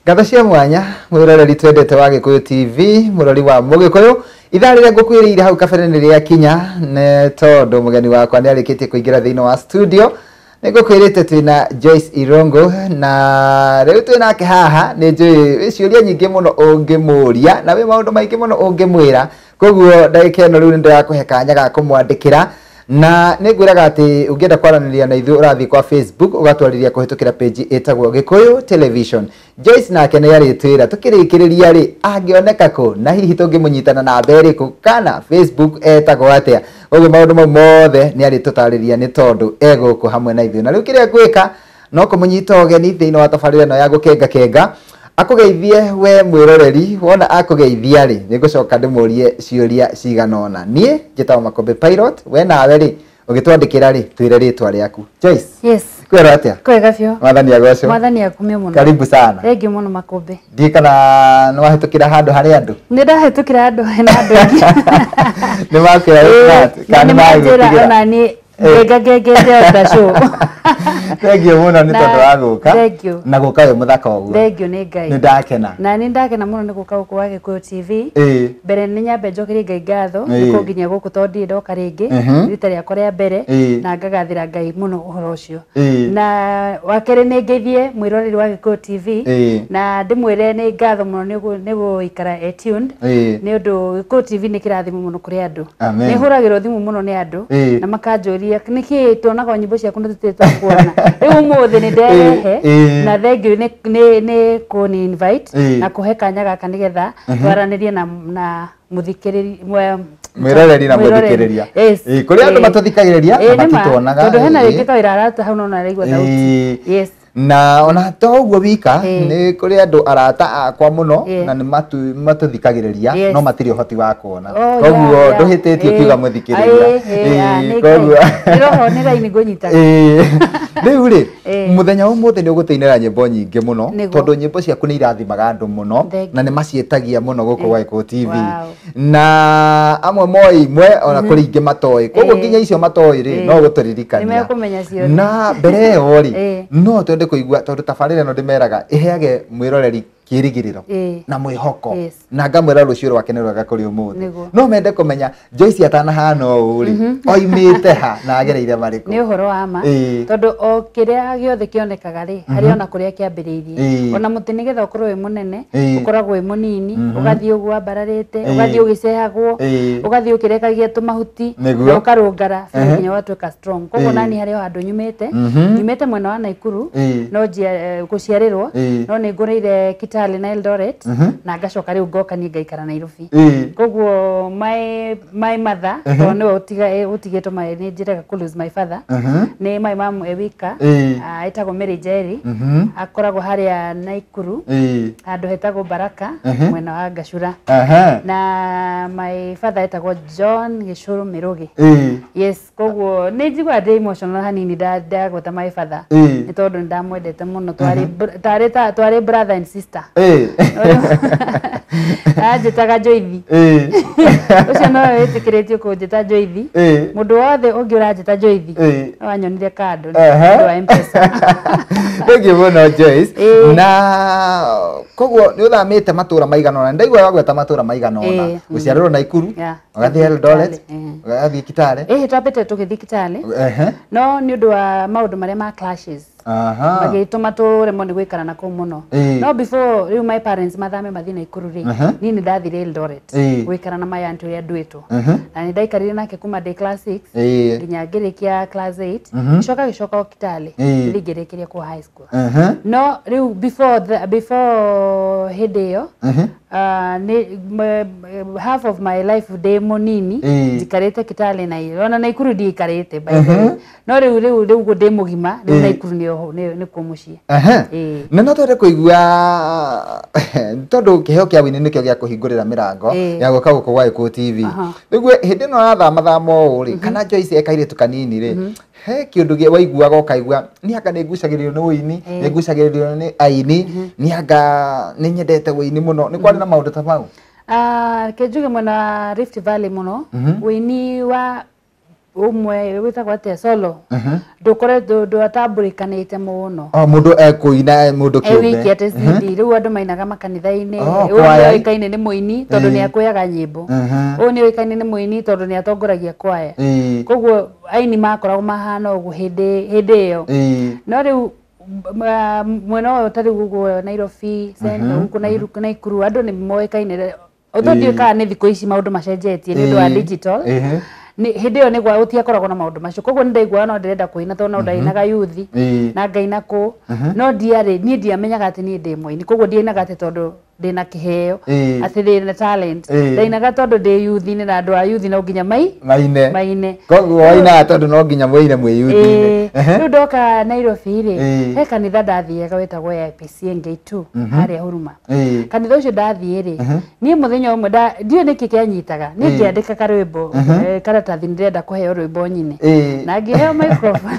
Ngatho cia mwanya mwiroreri twendete wa Gikuyu TV murori wa Mugikuyu itharire ngukwirire hau kabere ria kinya ne tondu mugeni wakwa ni arikitie kuingira thiini wa studio nigukwirite twina Joyce Irongo na riu twina ke haha ni njui ciuria nyingi muno ungimuria na wi maundu maingi muno ungimwira koguo ndagika ino riu ni ndirakuhe kanya ga kumwandikira na nigwiraga ati ungienda kwaraniria na ithu urathi kwa Facebook ugatwariria kuhitukira page etagwo Gikuyu Television. Joyce nake ni yaritwira tukirikiriria ri angioneka ko na hihi tungimunyitana na mbere ku kana Facebook etagwo atia ugu maundu mothe ni aritutariria ni tondu ego ku hamwe na ithu na riu kiria gwika no kumunyita ogeni thiini wa tafarira no ya gukenga kenga akugeithie we mwiroreri wona akugeithia ri nigucoka ndimurie ciuria ciganona nie njetawa Makombe Pilot we nawe ri ugitwandikira ri twire ritwa riaku Joyce. Yes. Kwera atia? Kwega fyo. Mwathani agocwo. Mwathani akumie muno. Karibu sana. Thengi muno Makombe. Ndikana no wahitukira handu hari andu. Ndahitukira handu hena andu ingi. Ni makwira kana majira ona ni ngegegete ta show. Thank you muno ni tondu wa guka. Thank you. Na guka we muthaka oguo. Thank you ni Ngai. Ni ndakena. Na ni ndakena muno ni guka guku wa Gikuyu TV. Mbere ni nyambe njokerie Ngai ngatho niko nginya guku tondi ndoka ringi rita riakwa ria mbere na ngagathira Ngai muno uhoro ucio. Na wakere ni ngeithie mwiroreri wa Gikuyu TV na ndimwire ni ngatho muno ni guikara tuned ni undu Gikuyu TV ni kirathimo muno kuri andu. Ni huragirwo thimu muno ni andu na makanjuria niki tuonaga nyimbo ciaku ndutitwa kuona riu muthi ni nderehe na thengiu ni kuni invite na kuhe kanya gaka nigetha twaranirie na muthikiriri mwiroreri na muthikiriria kuri andu matuthikagiriria na matituonaga tondu hena ringi kawira arata hau no naraigua thauti. Yes. Na ona to uguo wika ni kuri andu arata akwa muno na ni matuthikagiriria no matiri hoti wa kuona koguo nduhititie kuiga muthikiriria koguo roho ni raini gunyita riu ri muthenya umuthi ni uguteinera nyimbo nyingi muno tondu nyimbo ciaku ni irathimaga andu muno na ni macietagia muno guku wa Gikuyu TV na amwe moi mwe ona kuri ingi matoi koguo nginya icio matoi ri no guturirikania na mbere yo ri no twende kuigua tondu tafarira no ndimeraga iheage mwiroreri kirigiriro na mwihoko na ngamwira rucio rwake ni rwega kuri umuthi no mende kumenya Joyce atana hana uri oimite ha na agereire mariko ni uhoro wa ma tondu o kiria giothe kionekaga ri hari ona kuria kiambiriirie ona muti nigetha ukorwo wi munene ukoragwo wi munini ugathie ugwa bararite ugathie ugicehagwo ugathie ukirekagia tumahuti ukarungara nginya watuika strong koguo nani hari andu nyumite mwena wa Naikuru no guciarirwo no ni ngureire Kitale na Eldoret na ngacoka riu ngoka ni ngaikara Nairobi koguo my mother to no utigeto my ni njiraga ku lose my father ni my mom Ewika aitagwo Mary Jerry akoragwo haria Naikuru andu hetagwo Baraka mwena wa Gacura na my father aitagwo John Gicuru Mirugi. Yes koguo ni njigua ndi emotional hanini ndagweta my father ni tondu ndamwendete muno twari brother and sister. Ajitaga Joythi ucio no witikiritio kunjita Joythi mundu wothe ungi urajita Joythi wanyonire kando ndu wa M-Pesa. Thank you muno Joyce. Na koguo ni uthamite matura maiganona ndaigua wagweta matura maiganona uciarirwo Naikuru ugathie Eldoret ugathie Kitale twambite tugithi Kitale no ni undu wa maundu maria ma clashes bagituma turemwo ni gwikara na ku muno no before riu my parents mathame mathi Naikuru ri nini ndathire Eldoret gwikara na my auntie uria ndwitwo na ni ndaikarire nake kuma day class 6 nginya ngirikia class 8 gicoka Kitale ngirikiria ku high school no riu before hidio half of my life day monini ndikarite Kitale na ona Naikuru ndikarite by the way no riu gundi mugima riu Naikuru ni kumucie na no twende kuigua tondu kiheo kia wini nikio gia kuhingurira mirango ya guka guku wa Gikuyu TV riu hindi no athamathamo uri kana Joyce ekaire tukanini ri he kiundu gia waiguaga ukaigua ni anga ni ngucagirirwo ni uini ni ngucagirirwo ni aini ni anga ni nyendete uini muno ni kwari na maundu ta mau kejuge mwena Rift Valley muno uini wa umwe witagwo atia solo ndukoretwo nduatamburikanite muno mundu ekuina mundu kiumbe wiki ate CD riu andu mainaga makanitha-ini uyu oikaine ni muini tondu ni akuyaga nyimbo uyu ni oikaine ni muini tondu ni atongoragia kwaya koguo aini makoragwo mahana uguo hindi iyo no riu mwena uyu tari guguo Nairobi huku Naikuru andu ni moikaine uthothio ka ni thikũ ici maundu macenjetie ni undu wa digital ni hindi yo nigwa utiakoragwo na maundu macio koguo ndaigua no ndirenda kuina to no ndainaga yuthi na ngaina ku no ndiari ni ndiamenyaga ati ni ndi muini koguo ndiinaga ati tondu ndina kiheo ati ndina talent ndainaga tondu ndi yuthi ni na andu a yuthi no nginya maine koguo waina tondu no nginya muire mwi yuthi riu ndoka Nairobi ri he kanitha ndathiaga wetagwo IPC Ngei 2 haria Huruma kanitha ucio ndathie ri ni muthenya umwe ndio niki kianyitaga ni ngiandika karwimbo karatathi ndirenda kuheo rwimbo nyine na ngiheo microphone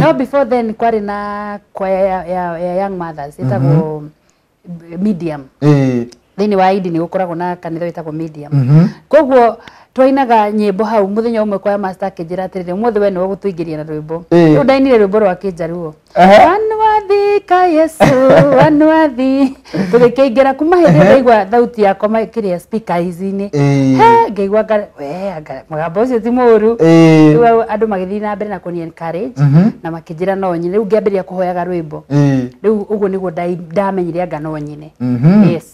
no before then kwari na kwaya ya young mothers itagwo medium thini wa idi ni gukoragwo na kanitha wetagwo medium koguo twainaga nyimbo hau muthenya umwe kwa master akijira atirire muthe we no gutuingiria na rwimbo ru ndainire rwimbo rwa Kijaruo anwathi ka Yesu anwathi tugikingira kuma hindi ndaigua thauti yakwa makiria speaker izini ngaigua mugambo ucio ti muru riu andu magithii na mbere na kuni encourage na makijira no nyine riu ngiambiria kuhoyaga rwimbo riu uguo niguo ndamenyire anga no nyine yes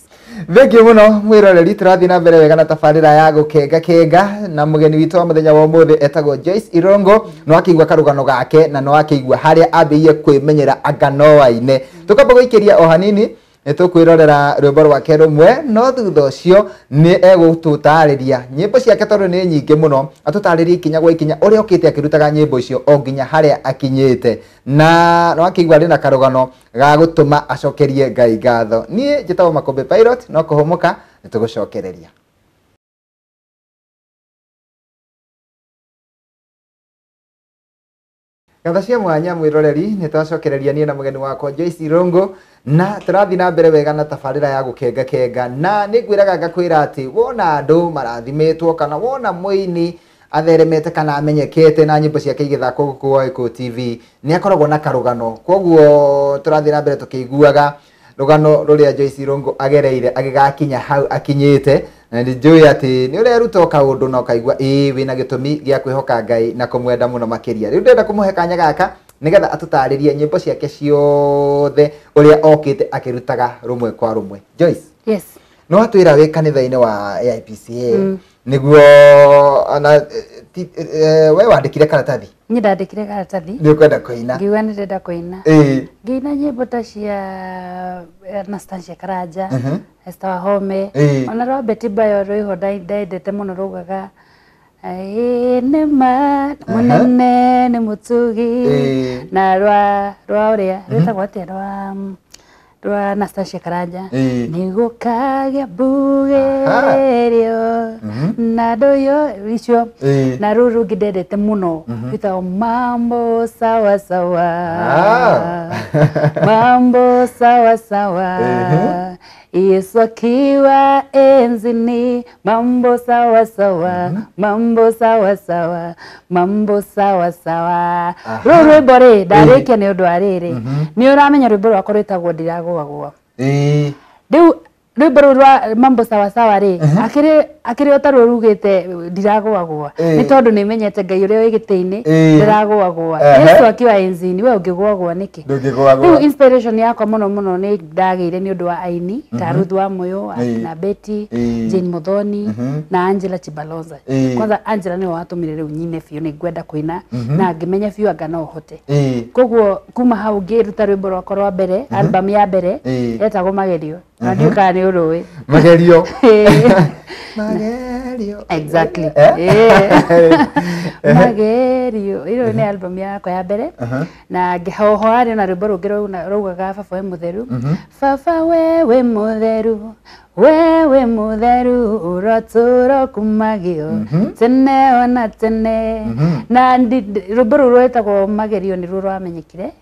Thank you muno mwiroreri turathi na mbere wega na tabarira ya gukenga na mugeni witu wa muthenya wa umuthi etagwo Joyce Irongo no akigwa karugano gake na no akigwa haria ambiye kwimenyera aganoa-ine tukamba guikiria o hanini nitukwirorera rwimbo rwake rumwe no thutha ucio ni egututariria nyimbo ciake tondu ni nyingi muno atutariria ikinya gwa ikinya uria okite akirutaga nyimbo icio o nginya haria akinyite na no akigwa rina karugano ga gutuma acokerie Ngai ngatho nie njitagwo Makombe Pilot no kuhumuka nitugucokereria Gatha cia mwanya mwiroreri nitwacokereria nie na mugeni wakwa Joyce Irongo na turathi na mbere wega na tabarira ya gukenga na nigwiraga ngakwira ati wona andu marathimetwo kana wona muini atheremete kana amenyekete na nyimbo ciake igithako guku Eko TV ni akoragwo na karugano koguo turathi na mbere tukiguaga rugano ruria Joyce Irongo agereire agigakinya hau akinyite na njui ati ni ureruta kaundu no kaigua wina gitumi gia kwihoka Ngai na kumwenda muno makiria riu ndenda kumuhe kanya gaka nigetha atutaririe nyimbo ciake ciothe uria okite akirutaga rumwe kwa rumwe Joyce yes no atwira wi kanitha-ini wa IPCA niguo ana we wandikire karatathi ni ndandikire karatathi ni ukwenda kuina ngiwa ni ndenda kuina ngina nyimbo ta cia Anastasia Karanja Esther Wahome ona Robert Bayo rwiho ndaendete muno rugaga nema munene ni mutugi na rwa uria rwetagwo atia rwa Anastasia Karanja nigukagia bugerio na doyo icio na ruru ngindendete muno witagwo mambo sawa sawa mambo sawa sawa Yesu akiwa enzini mambo sawa sawa mambo sawa sawa mambo sawa sawa rwimbo ri ndarikia ni undu ariri ni uramenya rwimbo rwakwa rwitagwo ndiragwagwa riu rwimbo rwa mambo sawa sawa ri akiri otarwo rugite ndiragwagwa ni tondu ni menyete Ngai uria wigite-ini ndiragwagwa Yesu akiwa enzini we ungigwagwa niki riu inspiration yakwa muno muno ni ndagire ni undu wa aini ta Ruth wa Moyo na Betty Jane Muthoni na Angela Chibalonza kwanza Angela ni watumire riu nyine fiu ni ngwenda kuina na ngimenya fiu anga no hote koguo kuma hau ngiruta rwimbo rwakwa rwa mbere album ya mbere etagwo Magerio na ndiuka ni uruwi Magerio exactly Magerio iro ni album yakwa ya mbere na ngihoho ari na rwimbo rungi raugaga baba we mutheru baba wewe mutheru wewe mutheru uraturo kumagio tene ona tene na rwimbo ruru rwetagwo Magerio ni ruru amenyekire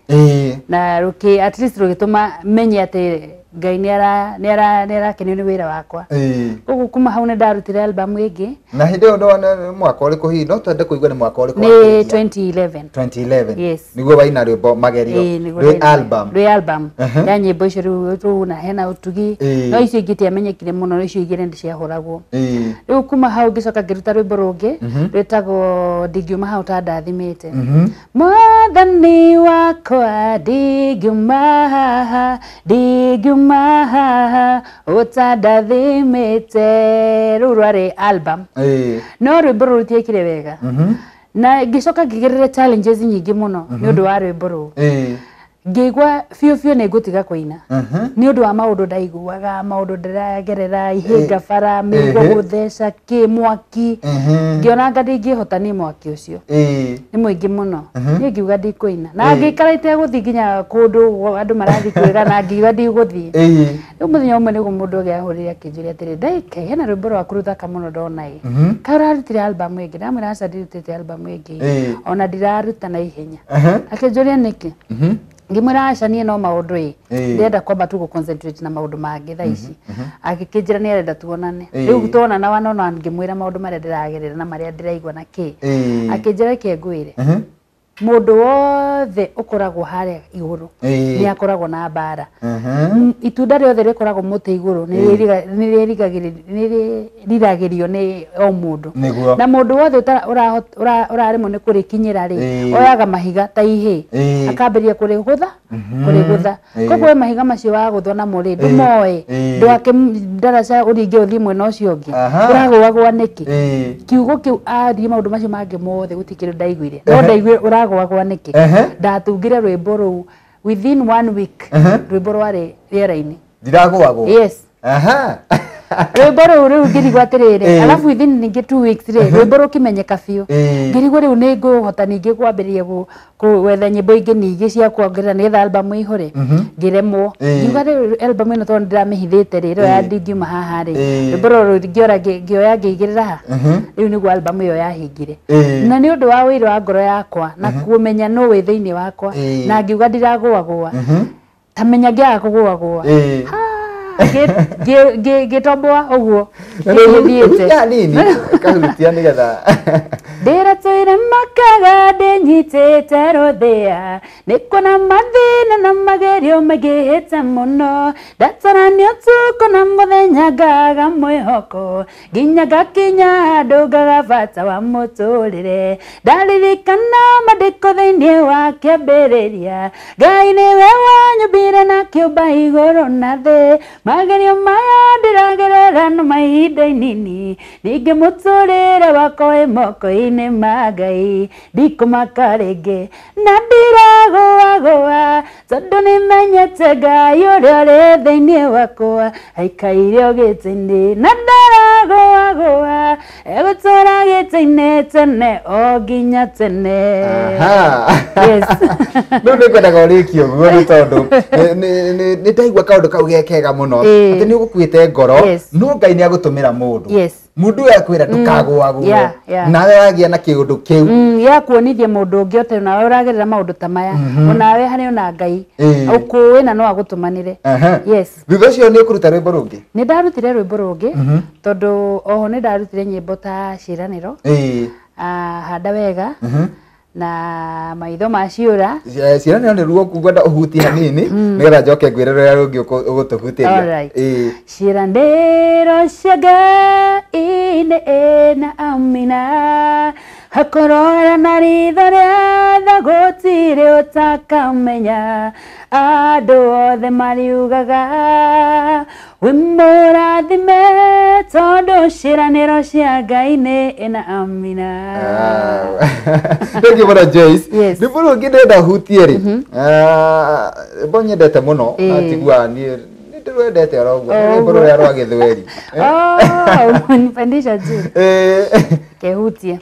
na ruki at least rugituma menye ati Ngai nera kenio ni wira wakwa koguo kuma hau ne ndarutire album ĩngĩ na hĩndĩ ĩyo ndo mwaka ũrĩkũ hihi no twende kũigua nĩ mwaka ũrĩkũ nĩ 2011 yes niguo waina rwĩmbo magerio rwĩ album ya nyĩmbo icio rĩu na hena ũtugi no icio ingĩ tiamenyekire mũno icio igĩrĩ ndiciahũragwo rĩu kuma hau ngĩcoka ngĩruta rwĩmbo rũngĩ rwĩtagwo ndingiuma hau ta ndathimĩte mwathani wakwa ndingiuma haha ndingiuma ũtandathimĩte rĩu rwarĩ album no rwĩmbo rũu rũtiekire wega na ngĩcoka ngĩgerera challenges nyingĩ mũno nĩ ũndũ wa rwĩmbo rũu ngĩigua biũ nĩ ngũtiga kũina nĩ ũndũ wa maũndũ ndaiguaga maũndũ ndĩragerera ihĩnga bara mĩigua gũtheca mwaki ngĩona anga ndingĩhota nĩ mwaki ũcio nĩ mũingĩ mũno niĩ ngiuga ndikũina na ngĩikara itegũthiĩ nginya kũndũ andũ marathiĩ kwĩra na ngiuga ndigũthiĩ rĩu mũthenya ũmwe nĩguo mũndũ ũngĩ ahũrĩire akĩnjũria atĩrĩ ndaika hena rwĩmbo rwaku rũthaka mũno ndona kaĩ ũrarutire album ĩngĩ ndamwĩra aca ndirutĩte album ĩngĩ ona ndiraruta na ihenya akĩnjũria nĩkĩ ngimwĩra aca niĩ no maũndũ ndĩrenda kwamba tu gũconcentrate na maũndũ mangĩ thaa ici agĩkĩnjĩra nĩ arenda tuonane rĩu tuonana wanona ngĩmwĩra maũndũ marĩa ndĩragerera na marĩa ndĩraigua na kĩ akĩnjĩra kĩ ngwĩre mũndũ wothe ũkoragwo harĩa igũrũ nĩ akoragwo na mbara itunda rĩothe rĩkoragwo mũtĩ igũrũ nĩ riragĩrio nĩ o mũndũ na mũndũ wothe ũraremwo nĩ kũrĩkinyĩra rĩ oyaga mahiga ta ihĩ akambĩrĩria kũrĩgũtha koguo mahiga macio wagũthwo namo rĩ ndũmoe ndwake ndaraca ũringe ũthiĩ mwena ũcio ũngĩ ũragũagwa nĩkĩ kiugo kĩu arie maũndũ macio mangĩ mothe gũtikĩrĩ ndaiguire no ndaiguire ũragũagwa nĩkĩ ndatungire rwĩmbo rũu within 1 week rwĩmbo rwarĩ rĩera-inĩ ndiragũagwo yes rwĩmbo rũu ngĩrigwo atĩrĩrĩ alafu within ningĩ 2 weeks rĩ rwĩmbo rũkĩmenyeka biũ ngĩrigwo rĩu nĩ ngũhota ningĩ kwambĩrĩria gwetha nyĩmbo ingĩ ningĩ cia kuongerera nĩgetha album ĩihũre ngĩremwo ngiuga rĩu album ĩno tondũ ndĩramĩhithĩte rĩ ĩyo ya ndingiuma haha rĩ rwĩmbo rũu ngĩoya ngĩigĩrĩra ha rĩu nĩguo album ĩyo yahingire na nĩ ũndũ wa wĩra wa ngoro yakwa na kũmenya no wĩ thĩinĩ wakwa na ngiuga ndiragũagũa tamenya ngĩaga kũgũagũa gĩtomboa ũguo kahutia nĩgetha ndĩratũire makaga ndĩnyitĩte rũthĩa nĩ kuona mathĩna na magerio maingĩhĩte mũno ndatarania ũtukũ na mũthenya ngaga mwĩhoko nginya ngakinya handũ ngaga bata wa mũtũrĩre ndaririkana mandĩko thĩinĩ wa kĩambĩrĩria Ngai nĩwe wanyũmbire na kĩũmba igũrũ na thĩ magerio maya ndĩragerera no mahinda inini ningĩ mũtũrĩre wakwa wĩ moko-inĩ ma Ngai ndikũmaka rĩngĩ na ndiragũagũa tondũ nĩmenyete Ngai ũrĩa ũrĩ thĩinĩ wakwa aikaire gĩtĩ-inĩ na ndaragũagũa egũtũra gĩtĩ-inĩ tene o nginya tene rĩu nĩngwendaga ũrĩkie ũguo nĩ tondũ nĩ ndaigua kaũndũ kau ge kega mũno atĩ nĩ ũgũkuĩte ngoro no Ngai nĩ agũtũmĩra mũndũ mundu yakwira ndukagũagũo nawe wagĩa na kĩũndũ kĩu yakuonithia mũndũ ũngĩ ote nawe ũragerera maũndũ ta maya onawe harĩ ona Ngai ũkũĩ na no agũtũmanĩre thutha ũcio nĩ ũkũruta rwĩmbo rũngĩ nĩ ndarutire rwĩmbo rũngĩ tondũ oho nĩ ndarutire nyĩmbo ta ciĩranĩro handa wega na maitho maciũra ciĩranĩro nĩ ruo kugwenda ũhuti hanini nĩgetha njoke ngwĩre rũrĩa rũngĩ ũgũtũhutĩria ciĩranĩro cia Ngai nĩ na amina hakorora na ritho rĩothe gũtirĩ ũtakamenya andũ othe mariugaga wĩ mũrathime tondũ ciĩranĩro cia Ngai nĩ na amina. Thank you for Joyce. Nĩ bũrũ ngĩ ndenda hutie rĩ mbonyendete mũno natigua niĩ ndĩrwendete oroguo rwĩmbo rũrĩa rwa gĩthweri unipandisha juu kehutia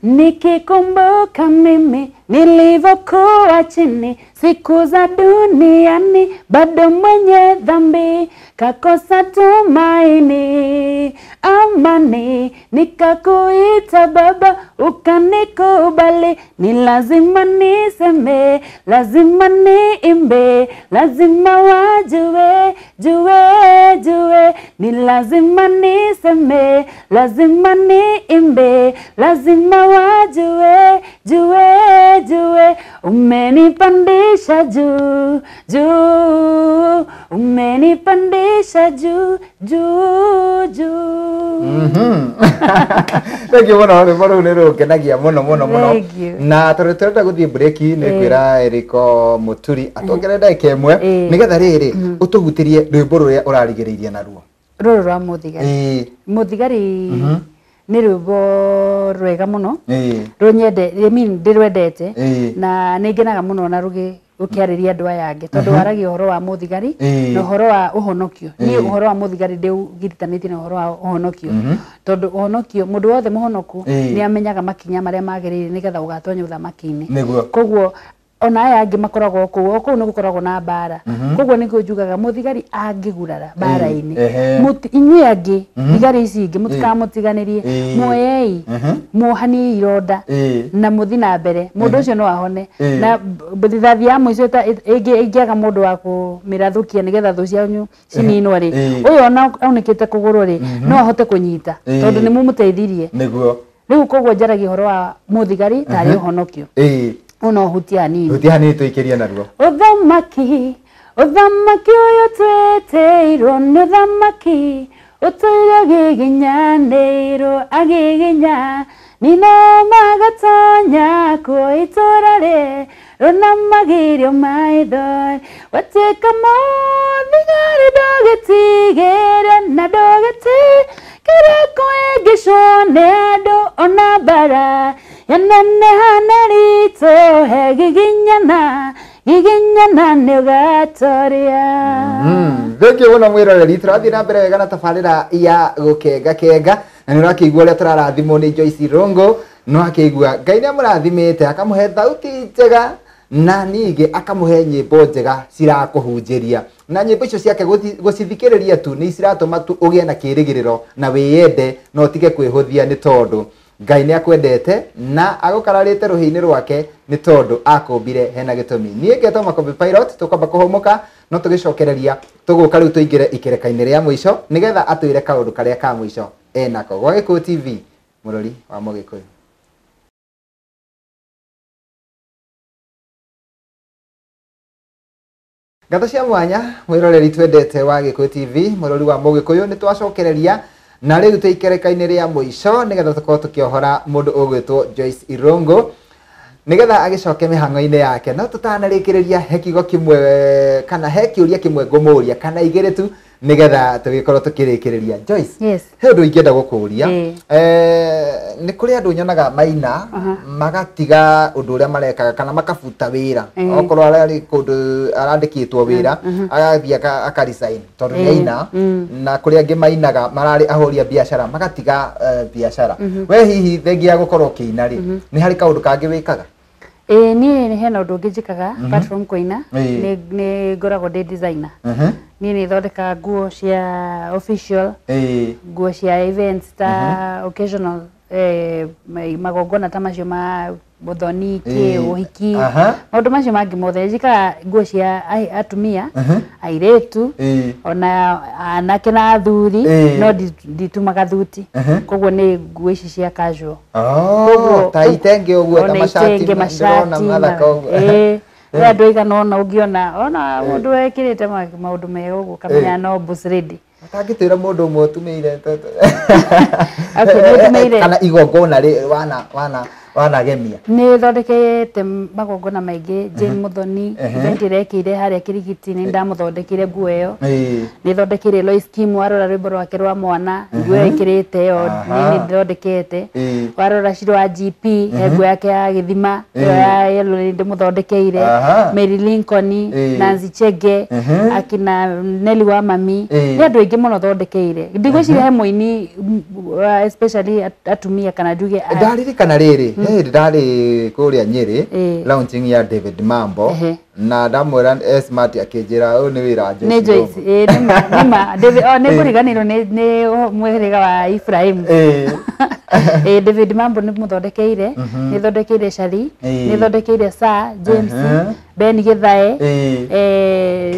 nikikumbuka mimi nilivyokuwa chini siku za duniani, bado mwenye dhambi kakosa tumaini. Amani nikakuita Baba ukanikubali, ni lazima niseme, lazima niimbe, lazima wajue, jue, ni lazima niseme, lazima niimbe, lazima wajue, jue, umenipandisha juu, umenipandisha juu. Thank you muno rwimbo nero kenagia muno na tureta guthie break ni kwira Eriko Muturi atongere ndake imwe nigetha riri utugutirie rwimbo ruria urarigiriria naruo ruru rwa Muthigari. Muthigari ni rwimbo rwega muno runyende ndirwendete na ningenaga muno na ukiariria andu aya angi tondu waragia uhoro wa Muthigari na uhoro wa uhonokio. Ni uhoro wa Muthigari ndiugiritanĩtie na uhoro wa uhonokio tondu uhonokio mundu wothe muhonoku ni amenyaga makinya maria magĩrĩire nigetha ũgatonya ũthamaki-inĩ. Koguo ona aya angi makoragwo kuu ni gukoragwo na mbara. Koguo niguo njugaga Muthigari angigurara mbara-inĩ inyuĩ angi thigari ici ingi mutikamutiganirie muoyei muohanie ironda na muthi na mbere mundu ucio no ahone na thithathi ya muico ingiaga mundu wa kumirathukia nigetha thu cianyu cininwo ri uyu ona aunĩkĩte kũgũrũ ri no ahote kunyita tondu ni mumuteithirie niguo riu. Koguo njaragia uhoro wa Muthigari tari uhonokio uno hutiani tuikiria naruo uthamaki uyu tweteirwo ni uthamaki utuire giginyanĩirwo agiginya nino magatonya kuo itura ri runa magirio maithori watwĩka Muthigari ndũgĩtigĩre na ndũgĩtigĩre kwĩngĩcwo nĩ andũ ona mbara yanenehana rito he giginyana nĩ ũgatoria. Thank you muno mwiroreri turathie na mbere wega na tabarĩra ya gukenga na nĩ ũrakĩigua ũrĩa tũrarathimwo nĩ Joyce Irungu no akĩigua Ngai nĩ amũrathimĩte akamuhe thauti njega na ningĩ akamuhe nyĩmbo njega cirakũhunjĩria na nyĩmbo icio ciake gũcithikĩrĩria tu nĩ ciratũma tu ũgĩe na kĩĩrĩgĩrĩro na wĩyende no ũtige kwĩhũthia nĩ tondũ Ngai nĩ akwendete na agũkararĩte rũhĩ-inĩ rwake nĩ tondũ akũmbire hena gĩtũmi. Niĩ ngetwo Makombe Pilot tũkwamba kũhũmũka no tũgĩcokereria tũgũka rĩu tũingĩre ikereka-inĩ rĩa mũico nĩgetha atwĩre kaũndũ karĩa ka mũico enako. Gwa Gĩkũyũ TV mũrori wa Mũgĩkũyũ. Ngatho cia mwanya mwĩroreri twendete wa Gĩkũyũ TV mũrori wa Mũgĩkũyũ nĩ twacokereria na rĩu tũikereka-inĩ rĩa mũico nĩgetha tũkorwo tũkĩohora mũndũ ũgwĩtwo Joyce Irungu nĩgetha agĩcoke mĩhang'o-inĩ yake no tũtanarĩkĩrĩria he kiugo kĩmwe kana he kĩũria kĩmwe ngũmũria kana igĩrĩ tu nĩgetha tũgĩkorwo tũkĩrĩkĩrĩria. Joyce, he ũndũ ingĩenda gũkũria nĩ kũrĩ andũ nyonaga maina magatiga ũndũ ũrĩa marekaga kana makabuta wĩra okorwo ararĩ kũndũ arandĩkĩtwo wĩra agathiĩ akarisign tondũ nĩ aina na kũrĩ angĩ mainaga mararĩ ahũri a biacara magatiga biacara. We hihi thengia ya gũkorwo ũkĩina rĩ nĩ harĩ kaũndũ kangĩ wĩkaga? Niĩ hena ũndũ ũngĩ njĩkaga apart from kũina nĩ ngoragwo ndĩ designer. Niĩ nĩ thondekaga nguo cia official, nguo cia events ta occasional magongona ta macio ma muthoni ũhiki maũndũ macio mangĩ mothe njĩkaga nguo cia atumia airĩtu ona anake na athuri no nditumaga thuti koguo nĩ nguo ici cia casual ta itenge ũguo ta macati mathaka ũguo andũ aigana ũna ũngĩona ona mũndũ wekĩrĩte maũndũ mega ũguo kamenya no boss ready atangĩtwĩra mũndũ ũmwe ũtumĩire kana igongona wanagemia. Nĩ thondekete magongona maingĩ. Jane Muthoni event irekĩire harĩa Kirigiti-inĩ ndamũthondekeire nguo ĩyo. Nĩ thondekeire Lois Kim warora rwĩmbo rwake rwa mwana nguo ĩkĩrĩte ĩyo nĩ thondekete. Warora Shiro wa GP nguo yake ya gĩthima ĩyo ya yellow nĩ ndĩmũthondekeire. Mary Lincoln, Nancy Chege, akina Nelly wa Mami nĩ andũ aingĩ mũno thondekeire. Ndigwĩciria he mũini especially atumia kana njuge ndaririkana rĩrĩ ndari kuria Nyeri launching ya David Mambo na ndamwira Smart akinjira uyu ni wira Joyce nima David ni kuriganirwo ni mweheriga wa Ibrahim David Mambo ni muthondekeire ni thondekeire Shari ni thondekeire Sa James Ben Githae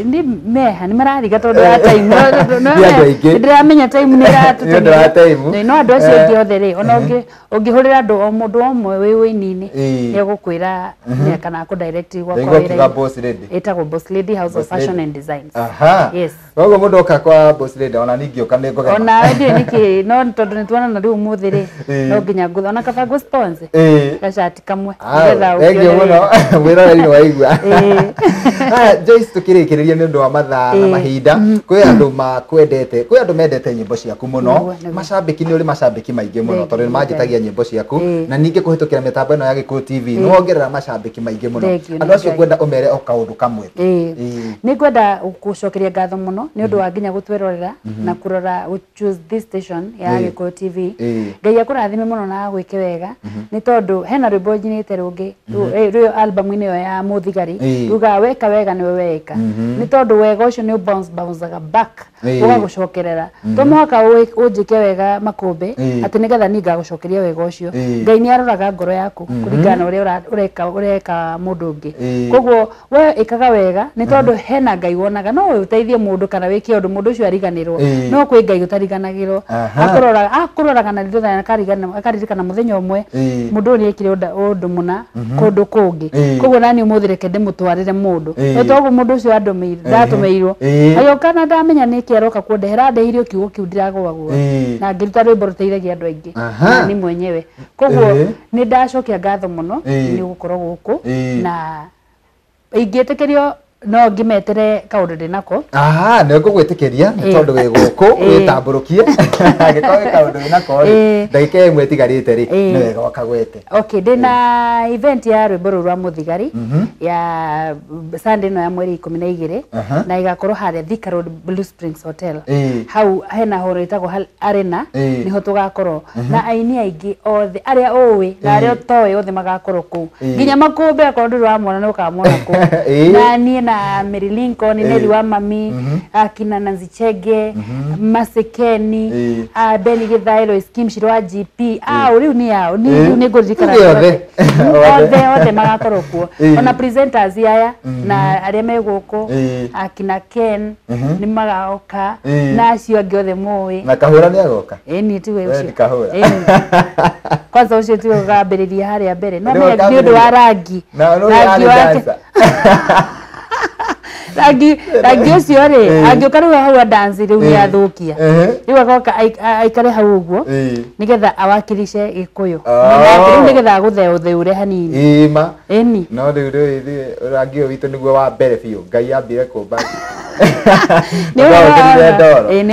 ni meha ni marariga tondu ya time ndiramenya time ni ratutumire no andu acio ngi othe ri ona ungihurira andu o mundu omwe wi wini-ini ni gukwira ni kana ku direct gwa kwa Boss Lady etagwo Boss Lady House of Fashion and Designs. Yes gogo mundu oka kwa Boss Lady ona ningi oka ni ngogema ona ndio niki no tondu ni twana na riu muthi ri no nginya ngutha ona kabango sponsor gacati kamwe ngetha ukio muno wira ni waigua Joyce tukirikiria ni ndu wa mathaa na mahinda kwi andu makwendete kwi andu mendete nyimbo ciaku muno macambiki ni uri macambiki maingi muno tondu ni manjitagia nyimbo ciaku na ningi kuhitukira mitambo ino ya Gikuyu TV no ongerera macambiki maingi muno andu acio kwenda umere o kaundu kamwe ni kwenda gucokeria ngatho muno ni undu wa nginya gutwerorera na kurora choose this station ya Gikuyu TV ngai akurathime muno na gwike wega ni tondu hena rwimbo njinite rungi rwio album ino ya Muthigari ruga weka wega ni weka ni tondu wega ucio ni bounce back ugagucokerera to muhaka unjike wega makumbi ati nigetha ni ngagucokeria wega ucio ngai ni aroraga ngoro yaku kuringana uria ureka mundu ungi koguo we ikaga wega ni tondu hena ngai wonaga no uteithie mundu kana wiki undu mundu ucio ariganirwo no kwi ngai utariganagirwo akuroraga na ritho na akaririkana muthenya umwe mundu ni ekire undu muna kundu kungi koguo nani umuthireke ndimutwarire mundu no toguo mundu ucio ndatumeirwo ayo kana ndamenya niki aroka kundehera ndehirio kiugo kiu ndiragwagwo na ngiruta rwimbo ruteithagia andu aingi ni mwenyewe koguo ni ndacokia ngatho muno ni gukorwo guku na ingitikirio no ngimetere kaundu ndinako ne ngugwitikiria ni tondu wi guku witamburukie agikoe kaundu ndinako ndagika imwe tigarite ri ni wega wakagwete ndina event ya rwimbo rwa Muthigari ya Sunday no ya mweri 12 na igakorwo haria Thika Road Blue Springs Hotel hau hena horo itagwo arena niho tugakorwo na aini aingi othe aria uwi na aria towe othe magakorwo ku nginya makumbe akorwo nduru mwana no kamona ku na nie na Mary Lincoln Neri wa Mami akina Nancy Chege Masekeni Ben Githae Skim Shirwa GP uri ni yao ni ngurikana othe magakorwo kuo ona presenters aya na aria meguko akina Ken ni magaoka na acio angi othe moe na kahura ni agoka ni tiwe ucio kwanza ucio tiwe gambiriria haria mbere no me ndio wa rangi wake rangi ucio ri angioka riu hau dance riu ni athukia riu agoka aikare hau uguo nigetha awakirishe Gikuyu riu nigetha gutheure hanini ima eni no riu rangi witu niguo wa mbere biu ngai ambire kumba ni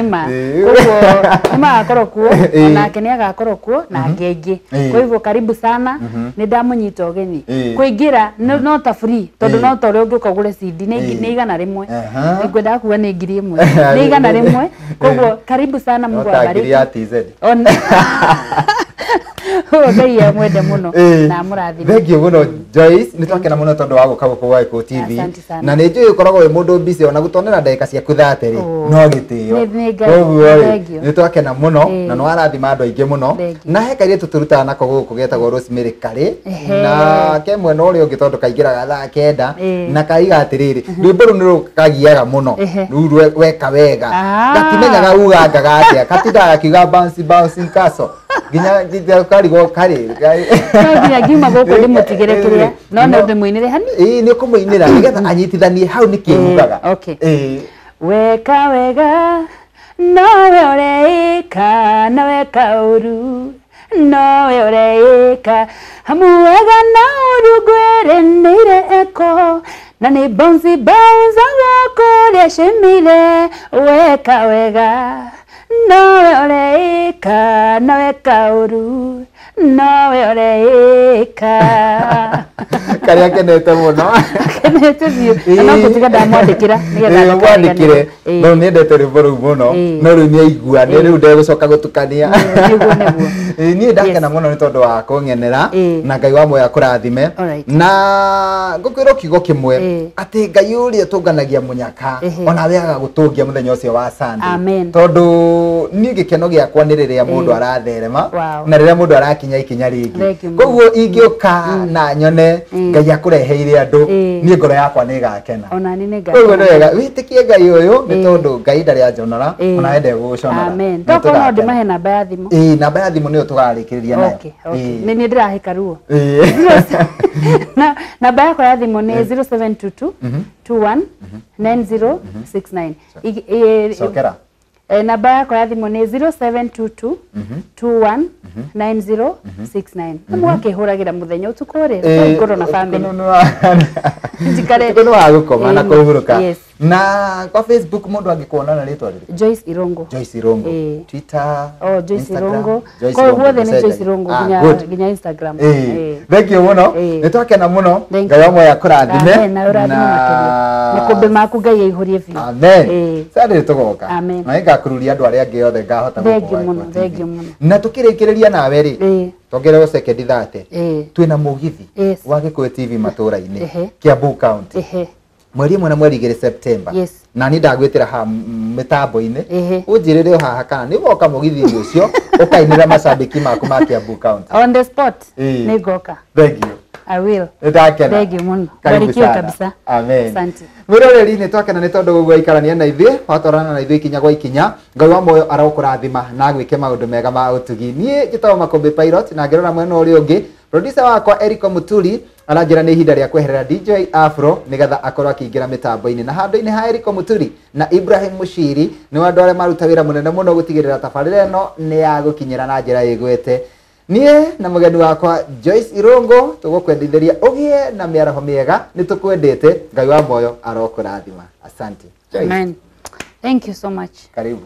ma koguo magakorwo kuo onake ni agakorwo kuo na ngengi kwa hivyo karibu sana ni ndamunyita ugeni kuingira no ta free tondu no ta uri ungiuka ugure CD ni igana rimwe ngwenda kuwa ni ngiri imwe ni igana rimwe koguo karibu sana Mungu abariki ngai amwende muno na murathime thengio muno Joyce ni twakena muno tondu wa guka guku wa Gikuyu TV na ni njui ukoragwo wi mundu busy ona gutonera ndagika ciaku 30 ri no gitio koguo ni twakena muno na no arathima andu aingi muno na he kaire tuturutaga nako guku getagwo Rosemary Kari na kemwe no ri ungi tondu kaingiraga thaa 9 na kaiga atiriri rwimbo ru ni rukagiaga muno ru weka wega gatimenyaga ugangaga atia katindaga kiuga bouncing castle nginya karigo kari nginya ngima guku ndimutigire kiria no no ndimuinire hani ni kumuinira nigetha anyitithanie hau nikiugaga weka wega nawe ureika nawe kauru nawe ureika hamuwega na urugwerenire eko na ni bounce agakoria shemile weka wega nawe ureika nawe kauru nawe ureika karia kenete muno no gutiga ndamwandikira nigetha mwandikire no niendete rwimbo rũu mũno no rĩu nĩ aigua nĩ rĩu ndegũcoka gũtukania niĩ ndakena mũno nĩ tondũ wa kũng'enera na Ngai wa muoyo akũrathime na ngũkwĩra kiugo kĩmwe atĩ Ngai ũrĩa ũtũnganagia mũnyaka ona weaga gũtũngia mũthenya ũcio wa Sunday tondũ niĩ gĩkeno gĩakwa nĩ rĩrĩa mũndũ aratherema na rĩrĩa mũndũ arakinya ikinya rĩngĩ koguo ingĩũka na nyone Ngai akũreheire andũ niĩ ngoro yakwa nĩ ĩgakena koguo nĩ wega wĩtĩkie Ngai ũyũ nĩ tondũ Ngai ndarĩ anjonora ona ende gũgũconora amen tokorwo no ndĩmahe namba ya thimũ namba ya thimũ nĩyo tũgarĩkĩrĩria nayo nĩ niĩ ndĩrahĩka ruo namba yakwa ya thimũ nĩ 0722 21 9069 cokera namba yakwa ya thimũ nĩ 0722 21 9069 mũgakĩhũragĩra mũthenya ũtukũ rĩ ngoro na family njikare nĩ wa gũkoma na kũhurũka na kwa Facebook mũndũ angĩkuona na rĩtwa rĩrĩ Joyce Irongo Twitter Joyce Irongo kwa guothe nĩ Joyce Irongo nginya Instagram thank you mũno nĩ twakena mũno Ngai wa muoyo akũrathime na kũmbe maku Ngai aihũrie biũ amen Sunday tũgoka na ngakururia andũ arĩa angĩ othe ngahota gũkũwa thank you mũno na tukĩrĩkĩrĩria nawe rĩ tongerero second 30 twĩna mũgithi wa Gĩkũyũ TV matũra-inĩ Kiambu County mweri mwana mweri 2 September na ni ndagwĩtĩra ha mitambo-inĩ ũnjĩrĩre haha kana nĩ woka mũgithi ũcio ũkainĩra macambĩki maku ma Kiambu County on the spot nĩ ngoka thank you I will ndakena thank you mũno barikiwa kabisa amen asante mwĩroreri nĩ twakena nĩ tondũ gũgwa ikarania na ithuĩ watwarana na ithuĩ ikinya gwa ikinya Ngai wa muoyo arokũrathima na gwĩke maũndũ mega ma ũtugi niĩ njĩtagwo Makũmbĩ Pilot na ngĩrora mwena ũrĩa ũngĩ producer wakwa Erico Muturi aranjĩra nĩ ihinda rĩa kweherera DJ Afro nigetha akorwo akĩingĩra mĩtambo-inĩ na handũ-inĩ ha Erico Muturi na Ibrahim Mushiri nĩ andũ arĩa maruta wĩra mũnene mũno gũtigĩrĩra tabarĩra ĩno nĩ ya gũkinyĩra na njĩra ĩgwete niĩ na mũgeni wakwa Joyce Irongo tũgũkwendithĩria ũgĩe na mĩaraho mĩega nĩ tũkwendete Ngai wa muoyo arokũrathima asante amen thank you so much karibu